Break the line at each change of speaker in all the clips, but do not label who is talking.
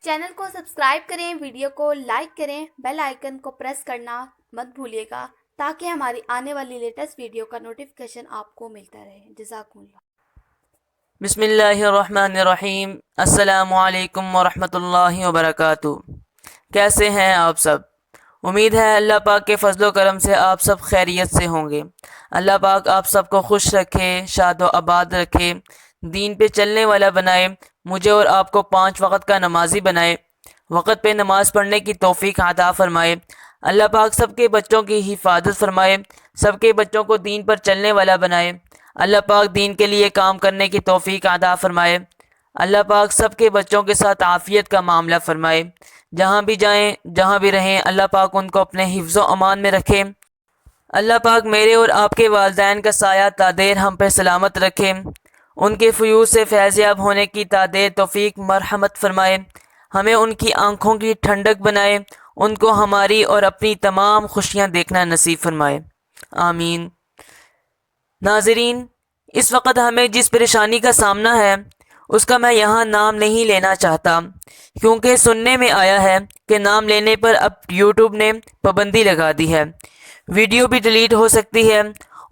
Channel को subscribe करें, video को लाइक करें, बेल आइकन को प्रेस करना मत भूलिएगा ताकि हमारी आने वाली लेटेस्ट वीडियो का नोटिफिकेशन आपको मिलता रहे। जज़ाकुमुल्लाह।
बिस्मिल्लाहिर्रहमानिर्रहीम। अस्सलामु अलैकुम वरहमतुल्लाहि वबरकातुहू। कैसे हैं आप सब? उम्मीद है अल्लाह पाक के फजलो करम से आप सब खैरियत से होंगे। अल्लाह पाक आप सबको खुश रखे, शाद व आबाद रखे, दीन पे चलने वाला बनाए, मुझे और आपको 5 वक़्त का नमाजी बनाए, वक़्त पे नमाज़ पढ़ने की तौफीक अता फ़रमाए। अल्लाह पाक सबके बच्चों की हिफाजत फरमाए, सबके बच्चों को दीन पर चलने वाला बनाए। अल्लाह पाक दीन के लिए काम करने की तौफीक अता फ़रमाए। अल्लाह पाक सबके बच्चों के साथ आफ़ियत का मामला फ़रमाए। जहाँ भी जाएं, जहाँ भी रहें, अल्लाह पाक उनको अपने हिफ्ज़ व अमान में रखे। अल्लाह पाक मेरे और आपके वालिदैन का साया तादेर हम पे सलामत रखे। उनके फ़यूज़ से फैज़याब होने की तादेर तौफीक मरहमत फ़रमाए। हमें उनकी आँखों की ठंडक बनाए, उनको हमारी और अपनी तमाम खुशियाँ देखना नसीब फरमाए। आमीन। नाज़रीन, इस वक्त हमें जिस परेशानी का सामना है उसका मैं यहाँ नाम नहीं लेना चाहता, क्योंकि सुनने में आया है कि नाम लेने पर अब यूट्यूब ने पाबंदी लगा दी है। वीडियो भी डिलीट हो सकती है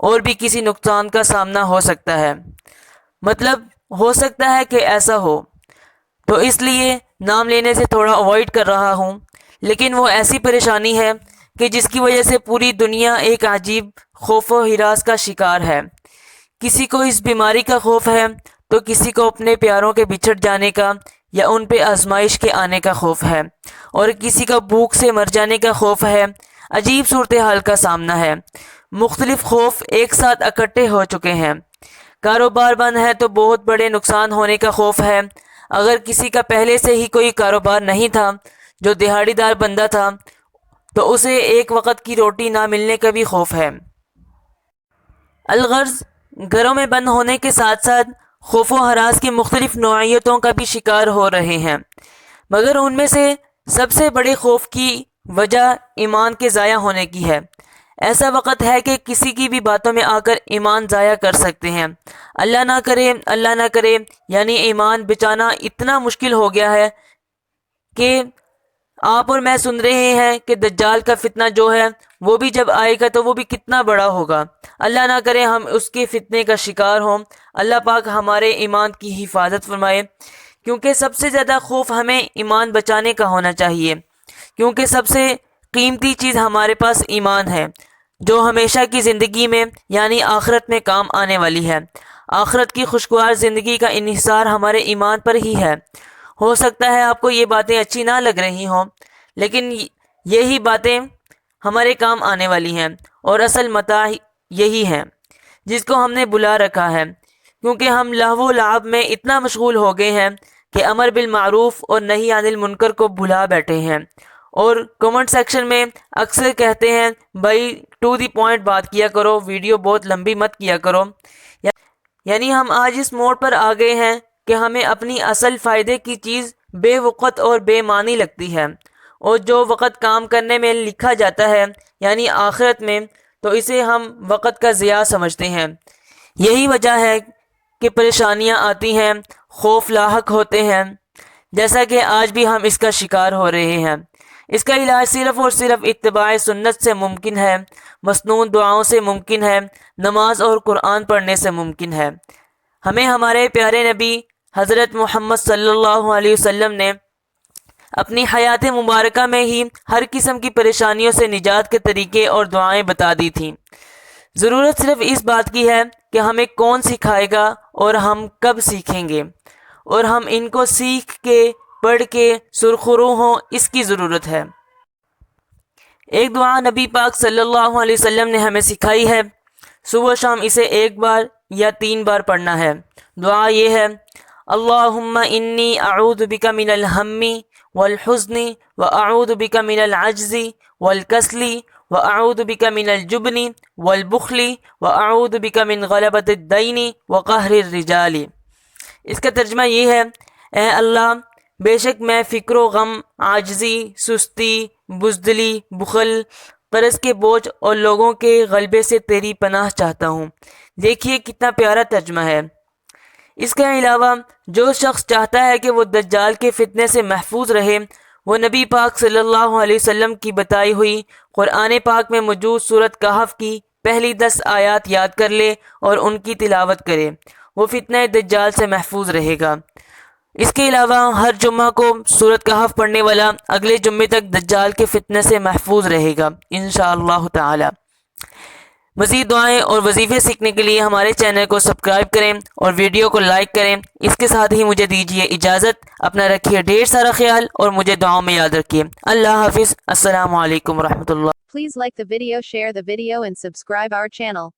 और भी किसी नुकसान का सामना हो सकता है। मतलब हो सकता है कि ऐसा हो, तो इसलिए नाम लेने से थोड़ा अवॉइड कर रहा हूँ। लेकिन वो ऐसी परेशानी है कि जिसकी वजह से पूरी दुनिया एक अजीब खौफ व हिरास का शिकार है। किसी को इस बीमारी का खौफ है, तो किसी को अपने प्यारों के बिछड़ जाने का या उन पे आजमाइश के आने का खौफ है, और किसी का भूख से मर जाने का खौफ है। अजीब सूरत हाल का सामना है। मुख्तलिफ खौफ एक साथ इकट्ठे हो चुके हैं। कारोबार बंद है तो बहुत बड़े नुकसान होने का खौफ है। अगर किसी का पहले से ही कोई कारोबार नहीं था, जो दिहाड़ीदार बंदा था, तो उसे एक वक्त की रोटी ना मिलने का भी खौफ है। अलगर्ज घरों में बंद होने के साथ साथ खौफ व हरास की मुख्तलिफ नौइयतों का भी शिकार हो रहे हैं, मगर उनमें से सबसे बड़े खौफ की वजह ईमान के ज़ाया होने की है। ऐसा वक्त है कि किसी की भी बातों में आकर ईमान ज़ाया कर सकते हैं। अल्लाह ना करे, अल्लाह ना करे, यानी ईमान बचाना इतना मुश्किल हो गया है कि आप और मैं सुन रहे हैं कि दज्जाल का फितना जो है वो भी जब आएगा तो वो भी कितना बड़ा होगा। अल्लाह ना करे हम उसके फितने का शिकार हों। अल्लाह पाक हमारे ईमान की हिफाजत फरमाए, क्योंकि सबसे ज़्यादा खौफ हमें ईमान बचाने का होना चाहिए, क्योंकि सबसे कीमती चीज़ हमारे पास ईमान है, जो हमेशा की ज़िंदगी में यानी आखिरत में काम आने वाली है। आखिरत की खुशगवार ज़िंदगी का इन्हिसार हमारे ईमान पर ही है। हो सकता है आपको ये बातें अच्छी ना लग रही हों, लेकिन यही बातें हमारे काम आने वाली हैं, और असल मता यही है जिसको हमने बुला रखा है, क्योंकि हम लहवो लाभ में इतना मशगूल हो गए हैं कि अमर बिल मारूफ और नही अनिल मुनकर को भुला बैठे हैं। और कमेंट सेक्शन में अक्सर कहते हैं भाई टू दी पॉइंट बात किया करो, वीडियो बहुत लंबी मत किया करो। यानी हम आज इस मोड़ पर आ गए हैं कि हमें अपनी असल फ़ायदे की चीज़ बेवक़्त और बेमानी लगती है, और जो वक़्त काम करने में लिखा जाता है यानी आखिरत में, तो इसे हम वक़्त का ज़िया समझते हैं। यही वजह है कि परेशानियां आती हैं, खौफ लाहक होते हैं, जैसा कि आज भी हम इसका शिकार हो रहे हैं। इसका इलाज सिर्फ़ और सिर्फ इत्तिबाए सुन्नत से मुमकिन है, मसनून दुआओं से मुमकिन है, नमाज और कुरान पढ़ने से मुमकिन है। हमें हमारे प्यारे नबी हज़रत मोहम्मद सल्लल्लाहु अलैहि वसल्लम ने अपनी हयात मुबारका में ही हर किस्म की परेशानियों से निजात के तरीके और दुआएं बता दी थीं। ज़रूरत सिर्फ इस बात की है कि हमें कौन सिखाएगा और हम कब सीखेंगे, और हम इनको सीख के पढ़ के सुरखरू हों, इसकी ज़रूरत है। एक दुआ नबी पाक सल्लल्लाहु अलैहि वसल्लम ने हमें सिखाई है, सुबह शाम इसे 1 बार या 3 बार पढ़ना है। दुआ ये है, अल्लाहुम्मा इन्नी अऊदु बिका मिनल हम्मी वल हुज़्नी व अऊदु बिका मिनल अज्ज़ी वल कसली व अऊदु बिका मिनल जुबनी वल बुखली व अऊदु बिका मिन गलबतिद दैनी व कहरिर रिजाली। इसका तर्जुमा ये है, ए अल्लाह, बेशक मैं फ़िक्र गम, आजिज़ी, सुस्ती, बुज़दिली, बुखल, कर्ज़ के बोझ और लोगों के गलबे से तेरी पनाह चाहता हूँ। देखिए कितना प्यारा तर्जुमा है। اس کے علاوہ جو شخص چاہتا ہے کہ وہ دجال کے فتنے سے محفوظ رہے، وہ نبی پاک صلی اللہ علیہ وسلم کی بتائی ہوئی قرآن پاک میں موجود سورۃ کہف کی پہلی 10 آیات یاد کر لے اور ان کی تلاوت کرے، وہ فتنہ دجال سے محفوظ رہے گا۔ اس کے علاوہ ہر جمعہ کو سورۃ کہف پڑھنے والا اگلے جمعے تک دجال کے فتنے سے محفوظ رہے گا انشاءاللہ تعالی۔ مزید دعائیں اور وظیفے سیکھنے کے لیے ہمارے چینل کو سبسکرائب کریں اور ویڈیو کو لائک کریں۔ اس کے ساتھ ہی مجھے دیجیے اجازت، اپنا رکھیے ڈھیر سارا خیال اور مجھے دعاؤں میں یاد رکھیے۔ اللہ حافظ، السلام علیکم ورحمۃ اللہ۔
Please like the video, share the video and subscribe our channel.